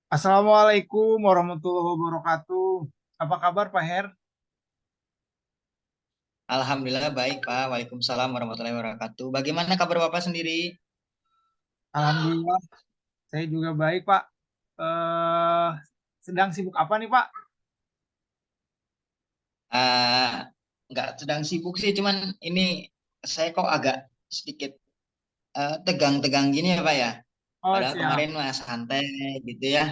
Assalamualaikum warahmatullahi wabarakatuh. Apa kabar Pak Her? Alhamdulillah baik Pak. Waalaikumsalam warahmatullahi wabarakatuh. Bagaimana kabar Bapak sendiri? Alhamdulillah, saya juga baik Pak. Eh, Sedang sibuk apa nih Pak? Ah, nggak sedang sibuk sih, cuman ini saya kok agak sedikit tegang-tegang gini ya Pak ya. Oh Padahal siap. kemarin mah santai gitu ya.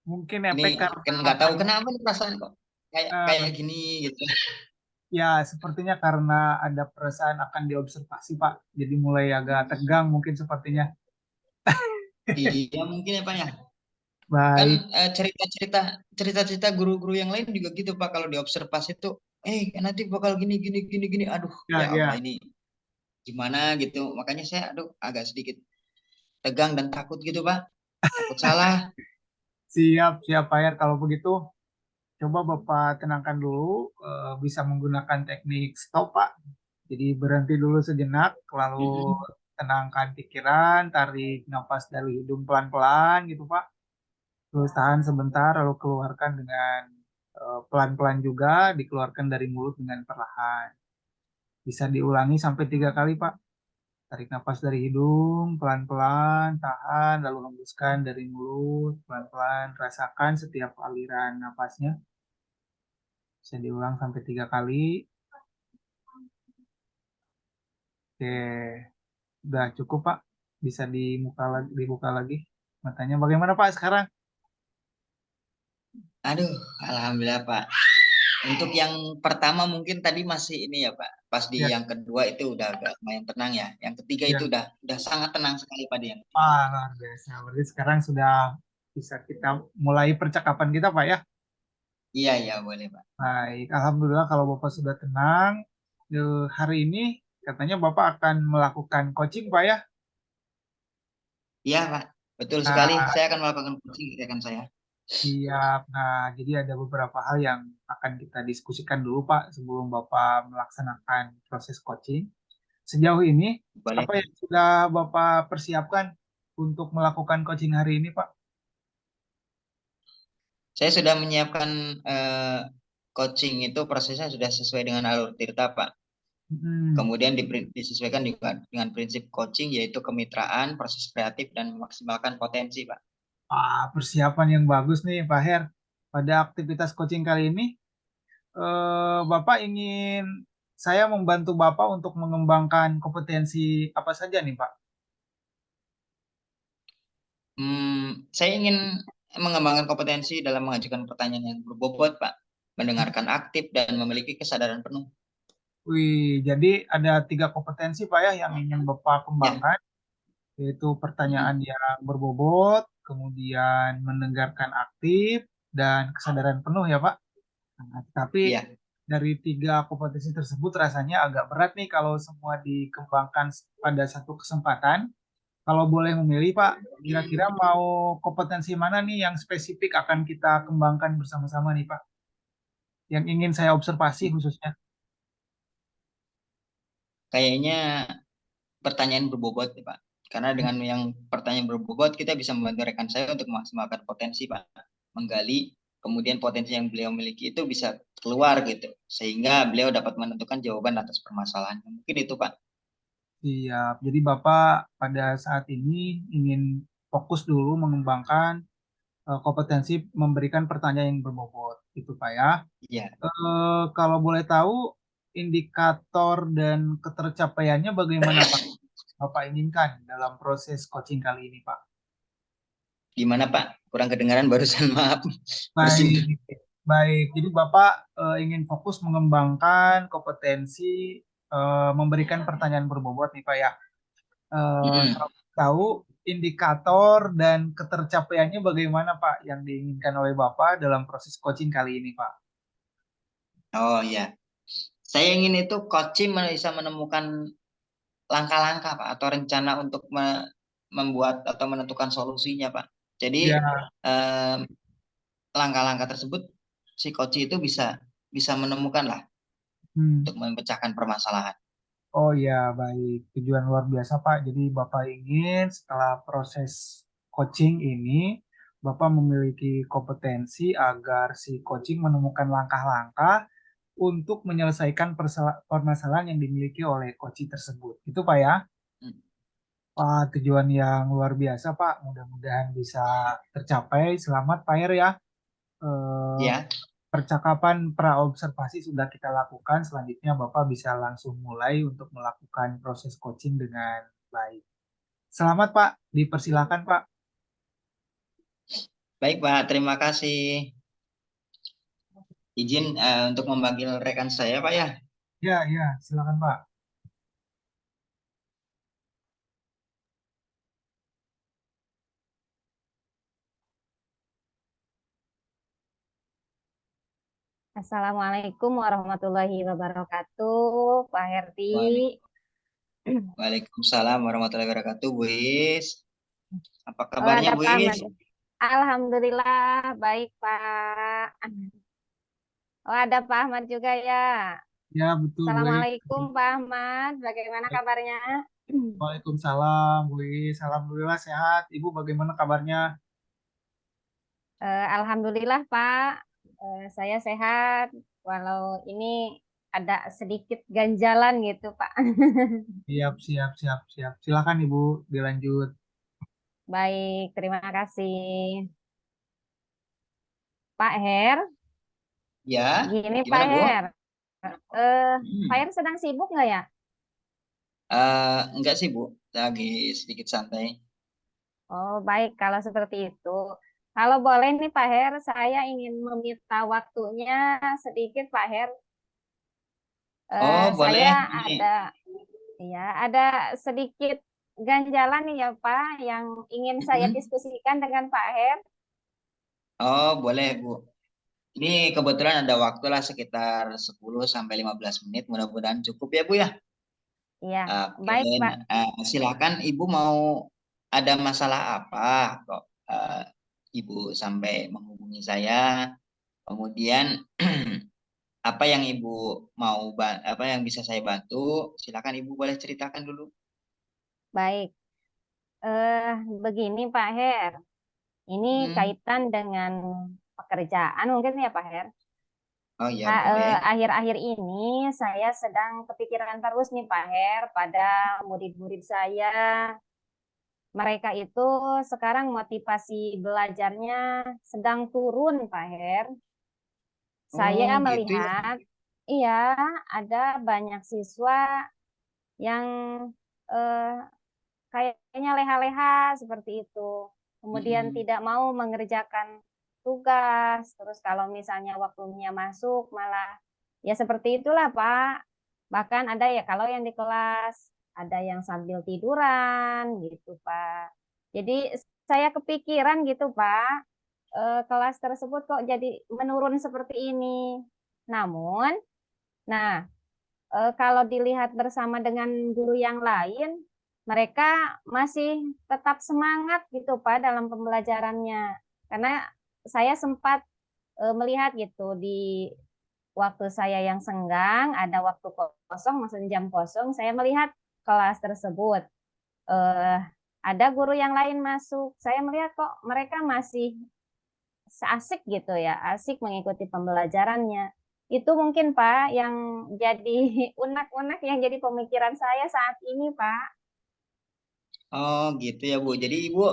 Mungkin Ini efek kan karena nggak tahu akan kenapa nih perasaan kok kayak eh, kayak gini gitu. ya sepertinya karena ada perasaan akan diobservasi Pak. Jadi mulai agak tegang mungkin sepertinya. Iya mungkin ya Pak ya. Kan Baik. cerita-cerita guru-guru yang lain juga gitu Pak. Kalau diobservasi tuh, nanti bakal gini gini gini gini. Aduh Ya ya Allah ya. ini gimana gitu. Makanya saya aduh agak sedikit tegang dan takut gitu Pak, takut salah. Siap siap Pak Her. Kalau begitu coba Bapak tenangkan dulu. Bisa menggunakan teknik stop Pak. Jadi berhenti dulu sejenak, lalu Mm-mm. tenangkan pikiran, tarik nafas dari hidung pelan-pelan gitu Pak. Terus tahan sebentar, lalu keluarkan dengan pelan-pelan juga, dikeluarkan dari mulut dengan perlahan. Bisa diulangi sampai 3 kali Pak. Tarik nafas dari hidung, pelan-pelan, tahan, lalu hembuskan dari mulut, pelan-pelan. Rasakan setiap aliran nafasnya. Bisa diulang sampai 3 kali. Oke, udah cukup Pak. Bisa dibuka lagi matanya. Bagaimana Pak sekarang? Aduh, alhamdulillah Pak. Untuk yang pertama mungkin tadi masih ini ya Pak. Pas di Ya, yang kedua itu udah agak lumayan tenang ya. Yang ketiga itu ya. udah sangat tenang sekali Pak di yang ketiga. Ah, luar biasa. Berarti sekarang sudah bisa kita mulai percakapan kita, Pak ya. Iya iya boleh Pak. Baik, Alhamdulillah kalau Bapak sudah tenang. Hari ini katanya Bapak akan melakukan coaching, Pak ya. Iya Pak, betul sekali. Nah, Saya akan melakukan coaching rekan saya. siap. Nah, jadi ada beberapa hal yang akan kita diskusikan dulu, Pak, sebelum Bapak melaksanakan proses coaching. Sejauh ini, Boleh. apa yang sudah Bapak persiapkan untuk melakukan coaching hari ini, Pak? Saya sudah menyiapkan coaching itu prosesnya sudah sesuai dengan alur tirta Pak. Hmm. Kemudian disesuaikan juga dengan prinsip coaching yaitu kemitraan, proses kreatif, dan memaksimalkan potensi, Pak. Persiapan yang bagus nih, Pak Her. Pada aktivitas coaching kali ini, Bapak ingin saya membantu Bapak untuk mengembangkan kompetensi apa saja nih, Pak? Saya ingin mengembangkan kompetensi dalam mengajukan pertanyaan yang berbobot, Pak. Mendengarkan aktif dan memiliki kesadaran penuh. Wih, jadi ada 3 kompetensi, Pak ya, yang ingin Bapak Ya. kembangkan, yaitu pertanyaan Mm-mm. yang berbobot, kemudian mendengarkan aktif, dan kesadaran penuh ya, Pak. Nah, tapi Iya. dari 3 kompetensi tersebut rasanya agak berat nih kalau semua dikembangkan pada satu kesempatan. Kalau boleh memilih, Pak, kira-kira mau kompetensi mana nih yang spesifik akan kita kembangkan bersama-sama nih, Pak? Yang ingin saya observasi khususnya. Kayaknya pertanyaan berbobot, ya, Pak. Karena dengan yang pertanyaan berbobot, kita bisa membantu rekan saya untuk memaksimalkan potensi, Pak. Menggali, kemudian potensi yang beliau miliki itu bisa keluar gitu. Sehingga beliau dapat menentukan jawaban atas permasalahan. Mungkin itu, Pak. Siap. Jadi Bapak pada saat ini ingin fokus dulu mengembangkan kompetensi memberikan pertanyaan yang berbobot, itu Pak ya. Iya. Kalau boleh tahu indikator dan ketercapaiannya bagaimana Pak? Bapak inginkan dalam proses coaching kali ini, Pak. Gimana, Pak? Kurang kedengaran barusan, maaf. Bersin. Baik, baik. Jadi Bapak ingin fokus mengembangkan kompetensi memberikan pertanyaan berbobot nih Pak ya. Mm-mm. Kalau tahu indikator dan ketercapaiannya bagaimana Pak yang diinginkan oleh Bapak dalam proses coaching kali ini Pak? Oh, ya. Saya ingin itu coaching bisa menemukan langkah-langkah, Pak, atau rencana untuk membuat atau menentukan solusinya, Pak. Jadi, Ya, eh, langkah-langkah tersebut si coach itu bisa bisa menemukan lah hmm. untuk memecahkan permasalahan. Oh ya, baik. Tujuan luar biasa Pak. Jadi Bapak ingin setelah proses coaching ini Bapak memiliki kompetensi agar si coaching menemukan langkah-langkah untuk menyelesaikan permasalahan yang dimiliki oleh coaching tersebut. Itu Pak ya. Hmm. Wah, tujuan yang luar biasa Pak. Mudah-mudahan bisa tercapai. Selamat Pak Her ya. Eh, Ya, Percakapan praobservasi sudah kita lakukan. Selanjutnya Bapak bisa langsung mulai untuk melakukan proses coaching dengan baik. Selamat Pak, dipersilakan Pak. baik Pak, terima kasih. Izin untuk memanggil rekan saya Pak ya. Ya, ya, silakan Pak. Assalamualaikum warahmatullahi wabarakatuh, Pak Waalaikum- Herdi. Waalaikumsalam warahmatullahi wabarakatuh, Bu Is. Apa Oh, kabarnya ada Bu Pak Ahmad. Is? Alhamdulillah, baik Pak. Oh, ada Pak Ahmad juga ya. Ya, betul, baik. Assalamualaikum Pak Ahmad, bagaimana kabarnya? Waalaikumsalam, Bu Is. Alhamdulillah sehat. Ibu bagaimana kabarnya? Alhamdulillah Pak, saya sehat. Walau ini ada sedikit ganjalan gitu Pak. Siap, siap, siap, siap. Silakan Ibu, dilanjut. Baik, terima kasih. Pak Her, Ya, gini Pak gimana Bu? Her. Pak Hmm. Her sedang sibuk nggak ya? Enggak sih Bu, lagi sedikit santai. Oh, baik. Kalau seperti itu, kalau boleh nih Pak Her, saya ingin meminta waktunya sedikit Pak Her. Oh Saya boleh, ada, ini. ya, ada sedikit ganjalan nih ya Pak, yang ingin saya Hmm. diskusikan dengan Pak Her. Oh boleh Bu. Ini kebetulan ada waktu lah sekitar 10 sampai 15 menit. Mudah-mudahan cukup ya Bu ya. Ya, Oke, baik Pak. nah, silakan Ibu mau ada masalah apa kok Ibu sampai menghubungi saya. Kemudian apa yang Ibu mau apa yang bisa saya bantu? Silakan Ibu boleh ceritakan dulu. Baik. Eh, Begini Pak Her, ini Hmm. kaitan dengan pekerjaan mungkin ya Pak Her. Oh iya boleh. Akhir-akhir ini saya sedang kepikiran terus nih Pak Her pada murid-murid saya. Mereka itu sekarang motivasi belajarnya sedang turun Pak Her. Oh Saya gitu ya. melihat, iya, ada banyak siswa yang eh, kayaknya leha-leha seperti itu. Kemudian Mm-mm. tidak mau mengerjakan tugas. Terus kalau misalnya waktunya masuk malah ya seperti itulah Pak. Bahkan ada ya kalau yang di kelas ada yang sambil tiduran gitu Pak. Jadi saya kepikiran gitu Pak, kelas tersebut kok jadi menurun seperti ini. Namun, nah kalau dilihat bersama dengan guru yang lain, mereka masih tetap semangat gitu Pak dalam pembelajarannya. Karena saya sempat melihat gitu di waktu saya yang senggang, ada waktu kosong, maksudnya jam kosong, saya melihat kelas tersebut. Eh, ada guru yang lain masuk, saya melihat kok mereka masih asik gitu ya, asik mengikuti pembelajarannya. Itu mungkin Pak yang jadi unek-unek yang jadi pemikiran saya saat ini Pak. Oh gitu ya Bu. Jadi Ibu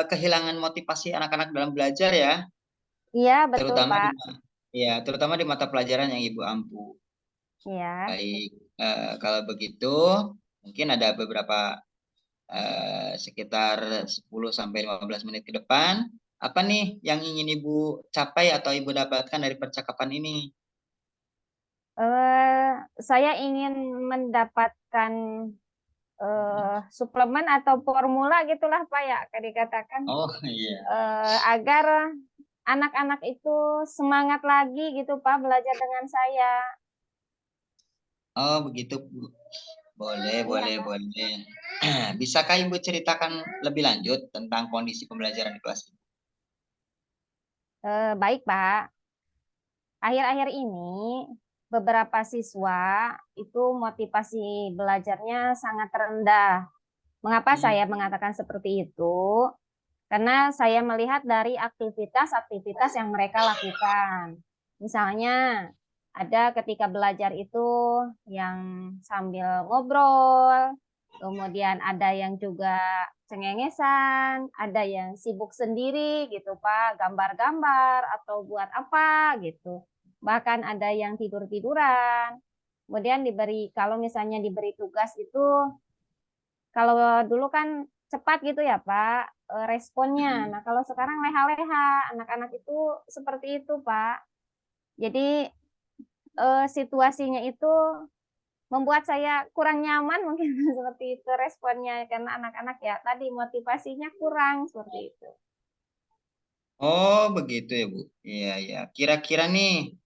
kehilangan motivasi anak-anak dalam belajar ya, Iya betul terutama Pak. ya terutama di mata pelajaran yang Ibu ampu. Iya. Baik, kalau begitu mungkin ada beberapa sekitar 10 sampai 15 menit ke depan. Apa nih yang ingin Ibu capai atau Ibu dapatkan dari percakapan ini? Eh, saya ingin mendapatkan suplemen atau formula gitulah Pak ya, kayak dikatakan Oh iya. agar anak-anak itu semangat lagi gitu Pak belajar dengan saya. Oh begitu Bu. Boleh, Iya boleh, Pak. boleh. Bisakah Ibu ceritakan lebih lanjut tentang kondisi pembelajaran di kelas? Baik Pak. Akhir-akhir ini beberapa siswa itu motivasi belajarnya sangat rendah. Mengapa Hmm. saya mengatakan seperti itu? Karena saya melihat dari aktivitas-aktivitas yang mereka lakukan. Misalnya ada ketika belajar itu yang sambil ngobrol, kemudian ada yang juga cengengesan, ada yang sibuk sendiri gitu Pak, gambar-gambar atau buat apa gitu. Bahkan ada yang tidur-tiduran. Kemudian kalau misalnya diberi tugas itu, kalau dulu kan cepat gitu ya Pak, responnya. Nah, kalau sekarang leha-leha, anak-anak itu seperti itu Pak. Jadi situasinya itu membuat saya kurang nyaman mungkin seperti itu responnya, karena anak-anak ya tadi motivasinya kurang seperti itu. Oh, begitu ya, Bu. Iya, iya. Kira-kira nih,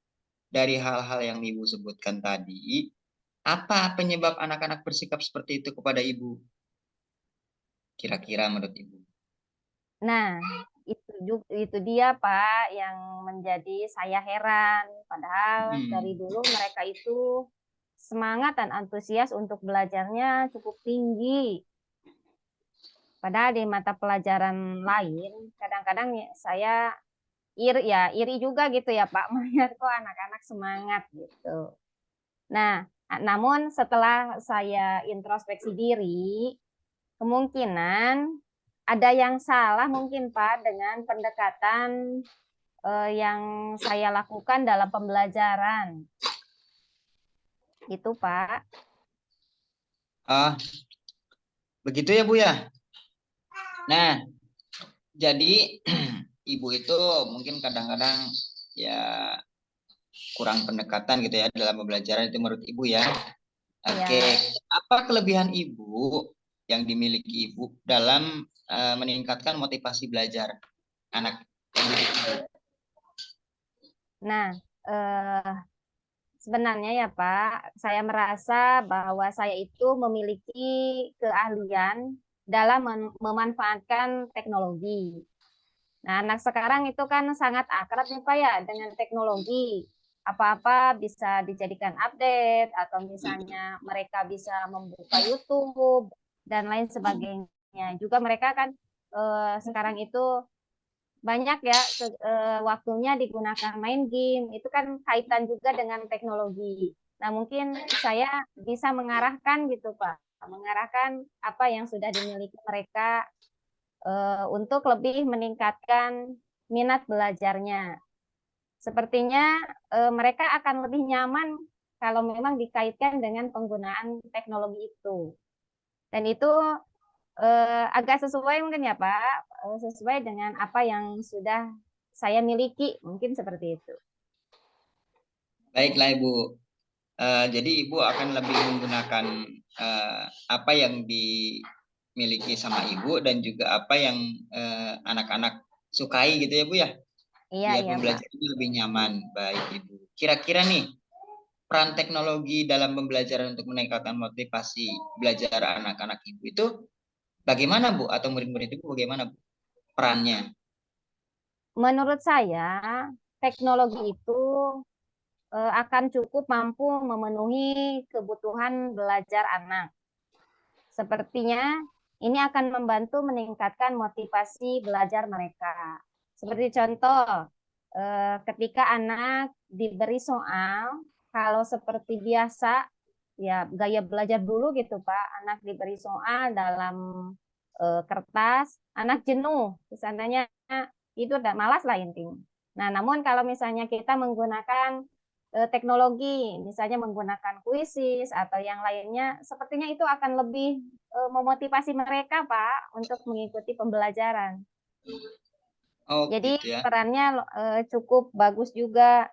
dari hal-hal yang Ibu sebutkan tadi, apa penyebab anak-anak bersikap seperti itu kepada Ibu? Kira-kira menurut Ibu. Nah, itu dia Pak yang menjadi saya heran. Padahal dari dulu mereka itu semangat dan antusias untuk belajarnya cukup tinggi. Padahal di mata pelajaran lain, kadang-kadang saya iri juga gitu ya Pak, melihat kok anak-anak semangat gitu. Nah, namun setelah saya introspeksi diri, kemungkinan ada yang salah mungkin Pak dengan pendekatan yang saya lakukan dalam pembelajaran. Itu Pak. Ah, begitu ya, Bu ya. Nah, jadi Ibu itu mungkin kadang-kadang ya kurang pendekatan gitu ya dalam pembelajaran itu menurut Ibu ya. Oke, Ya. apa kelebihan Ibu yang dimiliki Ibu dalam meningkatkan motivasi belajar anak Ibu? Nah, sebenarnya ya Pak, saya merasa bahwa saya itu memiliki keahlian dalam memanfaatkan teknologi. Nah, anak sekarang itu kan sangat akrab nih Pak ya dengan teknologi. Apa-apa bisa dijadikan update atau misalnya mereka bisa membuka YouTube dan lain sebagainya. Juga mereka kan sekarang itu banyak ya waktunya digunakan main game. Itu kan kaitan juga dengan teknologi. Nah, mungkin saya bisa mengarahkan gitu Pak, mengarahkan apa yang sudah dimiliki mereka untuk lebih meningkatkan minat belajarnya. Sepertinya mereka akan lebih nyaman kalau memang dikaitkan dengan penggunaan teknologi itu. Dan itu agak sesuai mungkin ya Pak, sesuai dengan apa yang sudah saya miliki, mungkin seperti itu. Baiklah Ibu. Jadi Ibu akan lebih menggunakan apa yang dimiliki sama Ibu dan juga apa yang anak-anak sukai gitu ya Bu ya. Iya, Biar iya Pak. pembelajarannya lebih nyaman. Baik Ibu. Kira-kira nih peran teknologi dalam pembelajaran untuk meningkatkan motivasi belajar anak-anak Ibu itu bagaimana Bu? Atau murid-murid Ibu bagaimana Bu perannya? Menurut saya, teknologi itu akan cukup mampu memenuhi kebutuhan belajar anak. Sepertinya ini akan membantu meningkatkan motivasi belajar mereka. Seperti contoh, ketika anak diberi soal, kalau seperti biasa, ya gaya belajar dulu gitu Pak, anak diberi soal dalam kertas, anak jenuh, misalnya itu udah malas lah intinya. Nah, namun kalau misalnya kita menggunakan teknologi, misalnya menggunakan kuisis atau yang lainnya, sepertinya itu akan lebih memotivasi mereka, Pak, untuk mengikuti pembelajaran. Oh Jadi gitu ya. perannya cukup bagus juga.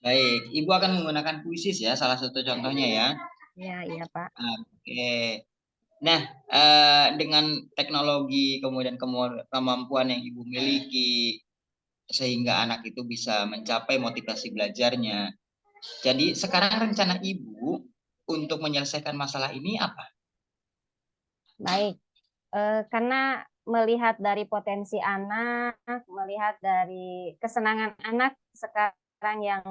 Baik, Ibu akan menggunakan puisis ya, salah satu contohnya ya. Ya, iya, Pak. Oke. Nah, dengan teknologi kemudian kemampuan yang Ibu miliki sehingga anak itu bisa mencapai motivasi belajarnya. Jadi sekarang rencana Ibu untuk menyelesaikan masalah ini apa? Baik. Karena melihat dari potensi anak, melihat dari kesenangan anak sekarang yang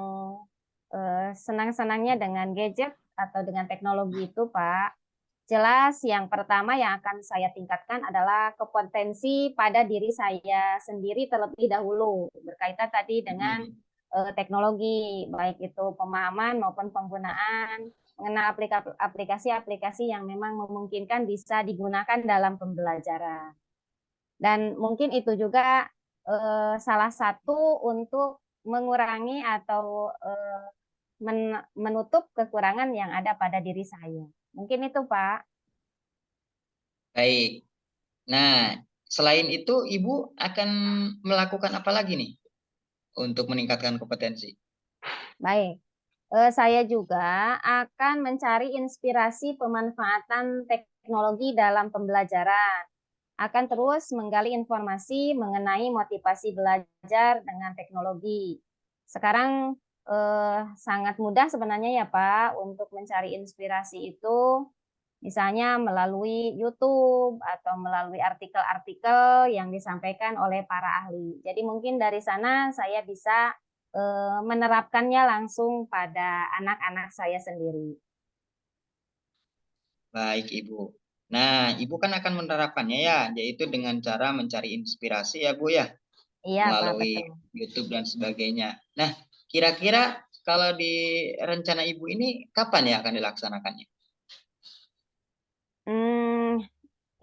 senang-senangnya dengan gadget atau dengan teknologi itu, Pak. jelas yang pertama yang akan saya tingkatkan adalah kompetensi pada diri saya sendiri terlebih dahulu, berkaitan tadi dengan teknologi, baik itu pemahaman maupun penggunaan, mengenal aplikasi-aplikasi yang memang memungkinkan bisa digunakan dalam pembelajaran. Dan mungkin itu juga salah satu untuk mengurangi atau menutup kekurangan yang ada pada diri saya. Mungkin itu, Pak. Baik. Nah, selain itu Ibu akan melakukan apa lagi nih untuk meningkatkan kompetensi? Baik. Saya juga akan mencari inspirasi pemanfaatan teknologi dalam pembelajaran. Akan terus menggali informasi mengenai motivasi belajar dengan teknologi. Sekarang sangat mudah sebenarnya ya Pak untuk mencari inspirasi itu, misalnya melalui YouTube atau melalui artikel-artikel yang disampaikan oleh para ahli. Jadi mungkin dari sana saya bisa menerapkannya langsung pada anak-anak saya sendiri. Baik, Ibu. Nah, Ibu kan akan menerapkannya ya, yaitu dengan cara mencari inspirasi ya, Bu ya, Iya Pak, melalui betul. YouTube dan sebagainya. Nah, kira-kira kalau di rencana Ibu ini kapan ya akan dilaksanakannya?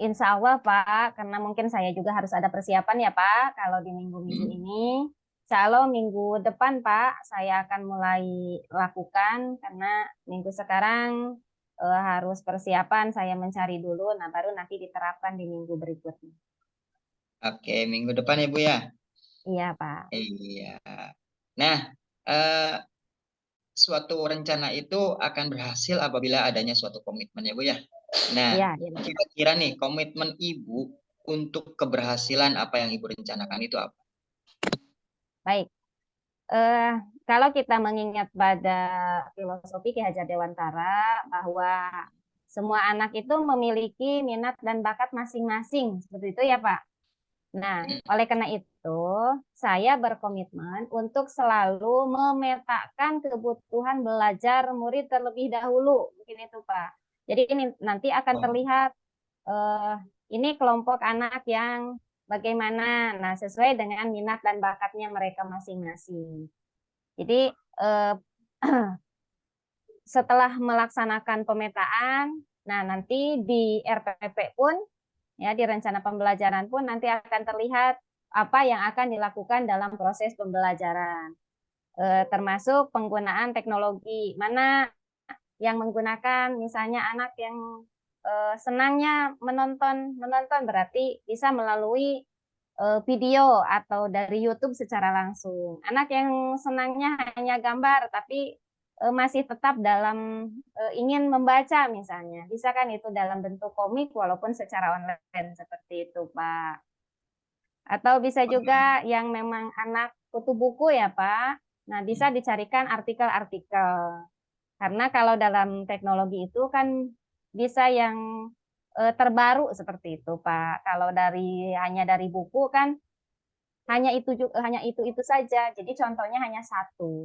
Insya Allah Pak, karena mungkin saya juga harus ada persiapan ya Pak, kalau di minggu-minggu ini. Insya Allah minggu depan Pak, saya akan mulai lakukan, karena minggu sekarang harus persiapan, saya mencari dulu, nah baru nanti diterapkan di minggu berikutnya. Oke, minggu depan ya, Bu ya? Iya Pak. Iya. Nah, eh, suatu rencana itu akan berhasil apabila adanya suatu komitmen ya, Bu ya. Nah, Iya, iya. kira-kira nih komitmen Ibu untuk keberhasilan apa yang Ibu rencanakan itu apa? Baik. Kalau kita mengingat pada filosofi Ki Hajar Dewantara bahwa semua anak itu memiliki minat dan bakat masing-masing, seperti itu ya Pak. Nah, oleh karena itu, saya berkomitmen untuk selalu memetakan kebutuhan belajar murid terlebih dahulu. Mungkin itu, Pak. Jadi ini nanti akan terlihat ini kelompok anak yang bagaimana. Nah, sesuai dengan minat dan bakatnya mereka masing-masing. Jadi setelah melaksanakan pemetaan, nah nanti di RPP pun ya di rencana pembelajaran pun nanti akan terlihat apa yang akan dilakukan dalam proses pembelajaran, termasuk penggunaan teknologi. Mana yang menggunakan, misalnya anak yang senangnya menonton berarti bisa melalui video atau dari YouTube secara langsung. Anak yang senangnya hanya gambar tapi masih tetap dalam ingin membaca misalnya, bisa kan itu dalam bentuk komik walaupun secara online seperti itu Pak. Atau bisa juga yang memang anak kutu buku ya Pak, nah bisa dicarikan artikel-artikel. Karena kalau dalam teknologi itu kan bisa yang terbaru seperti itu Pak. Kalau hanya dari buku kan hanya itu saja. Jadi contohnya hanya satu.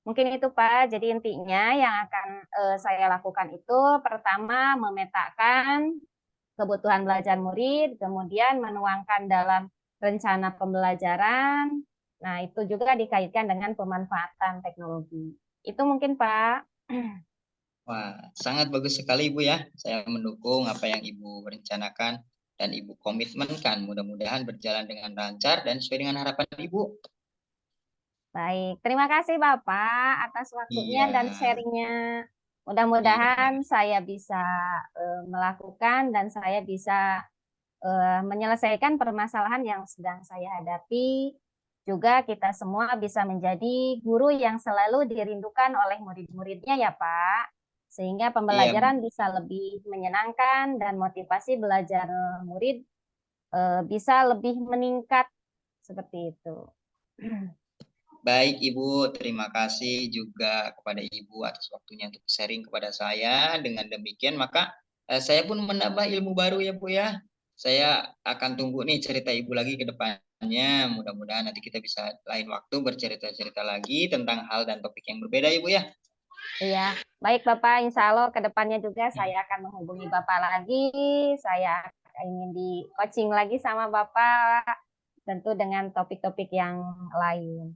Mungkin itu Pak. Jadi intinya yang akan saya lakukan itu pertama memetakan kebutuhan belajar murid, kemudian menuangkan dalam rencana pembelajaran. Nah, itu juga dikaitkan dengan pemanfaatan teknologi. Itu mungkin Pak. Wah, sangat bagus sekali Ibu ya. Saya mendukung apa yang Ibu rencanakan dan Ibu komitmenkan. Mudah-mudahan berjalan dengan lancar dan sesuai dengan harapan Ibu. Baik, terima kasih Bapak atas waktunya Iya, dan sharingnya. iya. Mudah-mudahan saya bisa melakukan dan saya bisa menyelesaikan permasalahan yang sedang saya hadapi. Juga kita semua bisa menjadi guru yang selalu dirindukan oleh murid-muridnya ya Pak. Sehingga Iya, pembelajaran bisa lebih menyenangkan dan motivasi belajar murid bisa lebih meningkat seperti itu. baik Ibu, terima kasih juga kepada Ibu atas waktunya untuk sharing kepada saya. Dengan demikian maka saya pun menambah ilmu baru ya Bu ya. Saya akan tunggu nih cerita Ibu lagi ke depannya. Mudah-mudahan nanti kita bisa lain waktu bercerita-cerita lagi tentang hal dan topik yang berbeda Ibu ya. Iya, Baik Bapak, insya Allah ke depannya juga saya akan menghubungi Bapak lagi. Saya ingin di coaching lagi sama Bapak, tentu dengan topik-topik yang lain.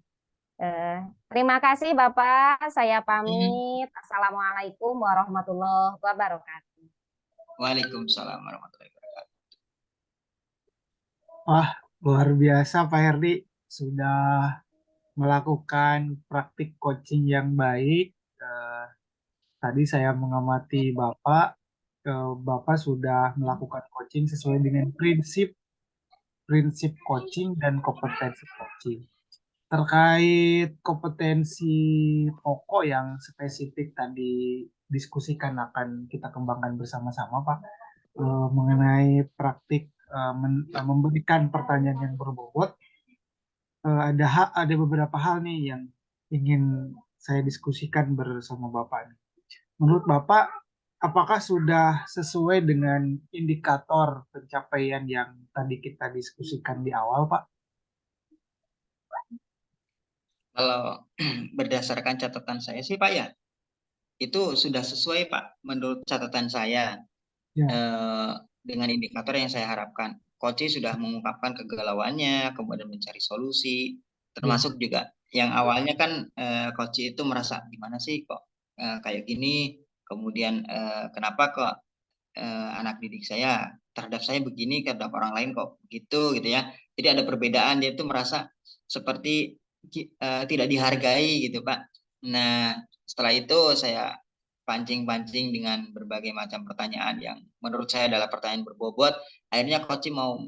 Terima kasih Bapak, saya pamit. Assalamualaikum warahmatullahi wabarakatuh. Waalaikumsalam warahmatullahi wabarakatuh. Wah, luar biasa Pak Herdi. Sudah melakukan praktik coaching yang baik. Tadi saya mengamati Bapak, Bapak sudah melakukan coaching sesuai dengan prinsip coaching dan kompetensi coaching. Terkait kompetensi pokok yang spesifik tadi diskusikan akan kita kembangkan bersama-sama, Pak, mengenai praktik memberikan pertanyaan yang berbobot. Ada beberapa hal nih yang ingin saya diskusikan bersama Bapak. Menurut Bapak, apakah sudah sesuai dengan indikator pencapaian yang tadi kita diskusikan di awal, Pak? Kalau berdasarkan catatan saya sih Pak ya, itu sudah sesuai Pak menurut catatan saya Ya. Dengan indikator yang saya harapkan. Coach sudah mengungkapkan kegalauannya, kemudian mencari solusi, termasuk juga yang awalnya kan Coach itu merasa gimana sih kok kayak gini, kemudian kenapa kok anak didik saya terhadap saya begini, terhadap orang lain kok begitu gitu ya. Jadi ada perbedaan, dia itu merasa seperti tidak dihargai gitu Pak. Nah setelah itu saya pancing-pancing dengan berbagai macam pertanyaan yang menurut saya adalah pertanyaan berbobot. Akhirnya coach mau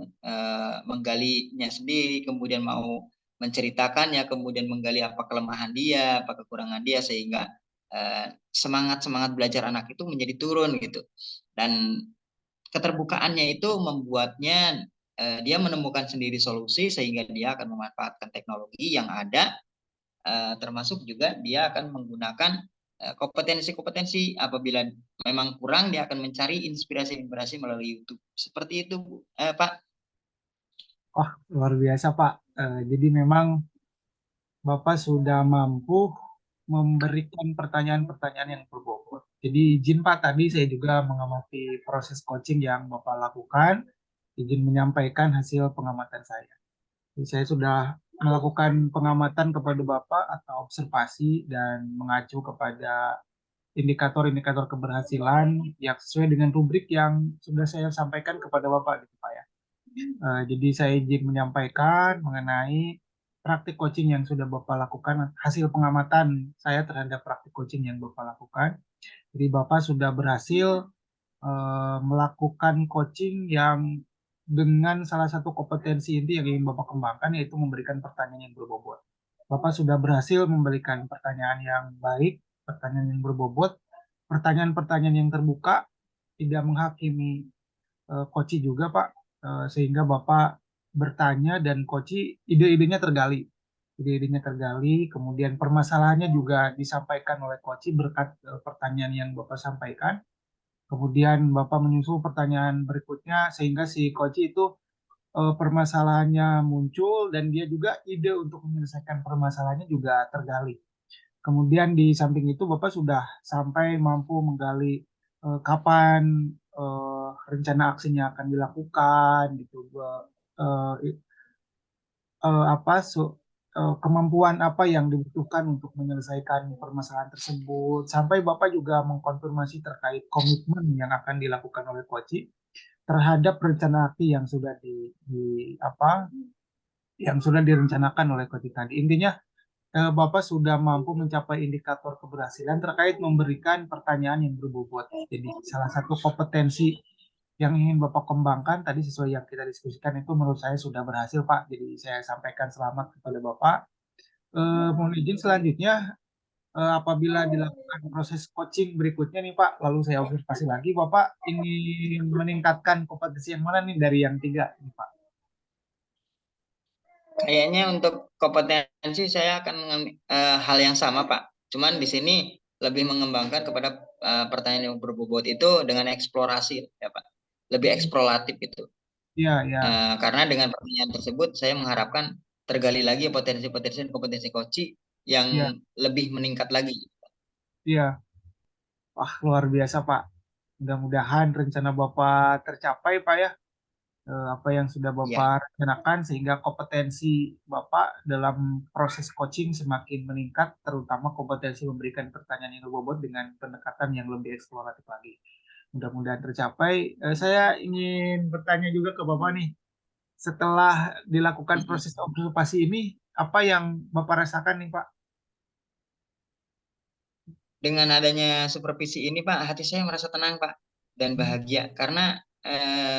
menggalinya sendiri, kemudian mau menceritakannya, kemudian menggali apa kelemahan dia, apa kekurangan dia, sehingga semangat belajar anak itu menjadi turun gitu. Dan keterbukaannya itu membuatnya dia menemukan sendiri solusi, sehingga dia akan memanfaatkan teknologi yang ada, termasuk juga dia akan menggunakan kompetensi-kompetensi. Apabila memang kurang, dia akan mencari inspirasi-inspirasi melalui YouTube. Seperti itu, Pak. Wah, luar biasa, Pak. Jadi memang Bapak sudah mampu memberikan pertanyaan-pertanyaan yang berbobot. Jadi izin Pak, tadi saya juga mengamati proses coaching yang Bapak lakukan. Izin menyampaikan hasil pengamatan saya. Jadi saya sudah melakukan pengamatan kepada Bapak atau observasi dan mengacu kepada indikator-indikator keberhasilan yang sesuai dengan rubrik yang sudah saya sampaikan kepada Bapak gitu Pak ya. Jadi saya izin menyampaikan mengenai praktik coaching yang sudah Bapak lakukan, hasil pengamatan saya terhadap praktik coaching yang Bapak lakukan. Jadi Bapak sudah berhasil melakukan coaching yang dengan salah satu kompetensi inti yang ingin Bapak kembangkan, yaitu memberikan pertanyaan yang berbobot. Bapak sudah berhasil memberikan pertanyaan yang baik, pertanyaan yang berbobot, pertanyaan-pertanyaan yang terbuka, tidak menghakimi coach juga Pak, sehingga Bapak bertanya dan coach ide-idenya tergali. Ide-idenya tergali, kemudian permasalahannya juga disampaikan oleh coach berkat pertanyaan yang Bapak sampaikan. Kemudian Bapak menyusul pertanyaan berikutnya sehingga si coach itu permasalahannya muncul dan dia juga ide untuk menyelesaikan permasalahannya juga tergali. Kemudian di samping itu Bapak sudah sampai mampu menggali kapan rencana aksinya akan dilakukan gitu. Kemampuan apa yang dibutuhkan untuk menyelesaikan permasalahan tersebut, sampai Bapak juga mengkonfirmasi terkait komitmen yang akan dilakukan oleh coach terhadap rencana aksi yang sudah yang sudah direncanakan oleh coach tadi. Intinya Bapak sudah mampu mencapai indikator keberhasilan terkait memberikan pertanyaan yang berbobot. Jadi salah satu kompetensi yang ingin Bapak kembangkan tadi sesuai yang kita diskusikan itu menurut saya sudah berhasil Pak. Jadi saya sampaikan selamat kepada Bapak. Mohon izin selanjutnya apabila dilakukan proses coaching berikutnya nih Pak, lalu saya observasi lagi Bapak ingin meningkatkan kompetensi yang mana nih dari yang tiga nih Pak? Kayaknya untuk kompetensi saya akan hal yang sama Pak. Cuman di sini lebih mengembangkan kepada pertanyaan yang berbobot itu dengan eksplorasi ya Pak. Lebih eksploratif itu. Iya, iya. Karena dengan pertanyaan tersebut saya mengharapkan tergali lagi potensi-potensi dan kompetensi coach yang Iya. lebih meningkat lagi. Iya. Wah, luar biasa Pak. Mudah-mudahan rencana Bapak tercapai Pak ya. Apa yang sudah Ya, Bapak rencanakan sehingga kompetensi Bapak dalam proses coaching semakin meningkat, terutama kompetensi memberikan pertanyaan yang berbobot dengan pendekatan yang lebih eksploratif lagi. Mudah-mudahan tercapai. Saya ingin bertanya juga ke Bapak nih, setelah dilakukan mm-mm. proses observasi ini, apa yang Bapak rasakan nih Pak? Dengan adanya supervisi ini, Pak, hati saya merasa tenang, Pak, dan bahagia karena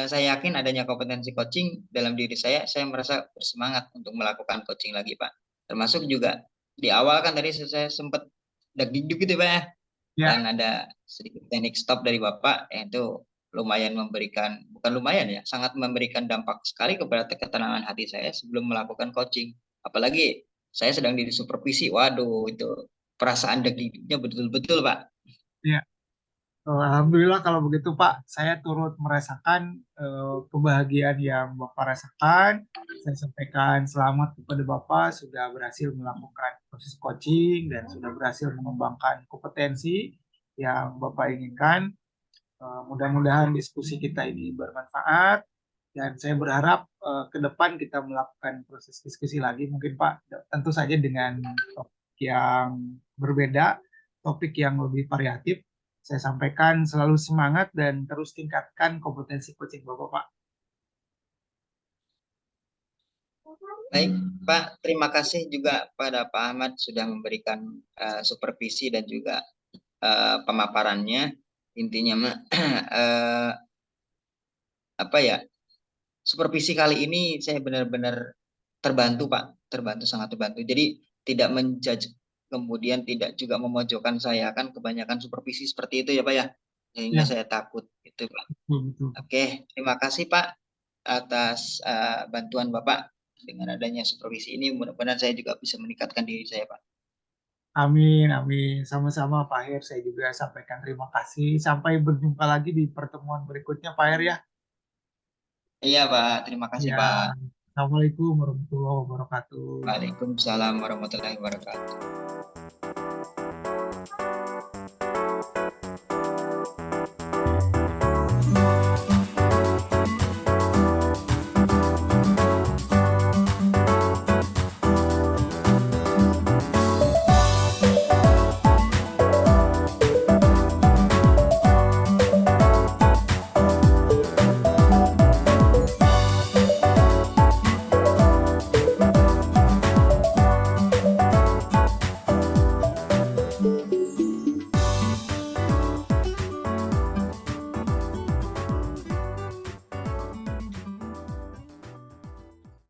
saya yakin adanya kompetensi coaching dalam diri saya merasa bersemangat untuk melakukan coaching lagi, Pak. Termasuk juga di awal kan tadi saya sempat dagdikduk gitu, Pak, ya. Ya, Dan ada sedikit teknik stop dari Bapak, itu lumayan memberikan, bukan lumayan ya, sangat memberikan dampak sekali kepada ketenangan hati saya sebelum melakukan coaching. Apalagi saya sedang di supervisi, waduh itu perasaan deg-degannya betul-betul, Pak. ya. Alhamdulillah kalau begitu Pak, saya turut merasakan kebahagiaan yang Bapak rasakan. Saya sampaikan selamat kepada Bapak sudah berhasil melakukan proses coaching dan sudah berhasil mengembangkan kompetensi yang Bapak inginkan. Mudah-mudahan diskusi kita ini bermanfaat dan saya berharap ke depan kita melakukan proses diskusi lagi mungkin Pak, tentu saja dengan topik yang berbeda, topik yang lebih variatif. Saya sampaikan selalu semangat dan terus tingkatkan kompetensi coaching Bapak, Pak. Baik, Pak, terima kasih juga pada Pak Ahmad sudah memberikan supervisi dan juga pemaparannya. Intinya, apa ya? Supervisi kali ini saya benar-benar terbantu, Pak, terbantu, sangat terbantu. Jadi tidak menjudge, kemudian tidak juga memojokkan saya, kan kebanyakan supervisi seperti itu ya, Pak, ya, sehingga Ya, saya takut itu, Pak. betul, betul, Pak. Oke, terima kasih, Pak, atas bantuan Bapak. Dengan adanya supervisi ini mudah-mudahan saya juga bisa meningkatkan diri saya, Pak. Amin, amin. Sama-sama Pak Her, saya juga sampaikan terima kasih. Sampai berjumpa lagi di pertemuan berikutnya Pak Her ya. Iya, Pak, terima kasih, Ya, Pak. Assalamualaikum warahmatullahi wabarakatuh. Waalaikumsalam warahmatullahi wabarakatuh.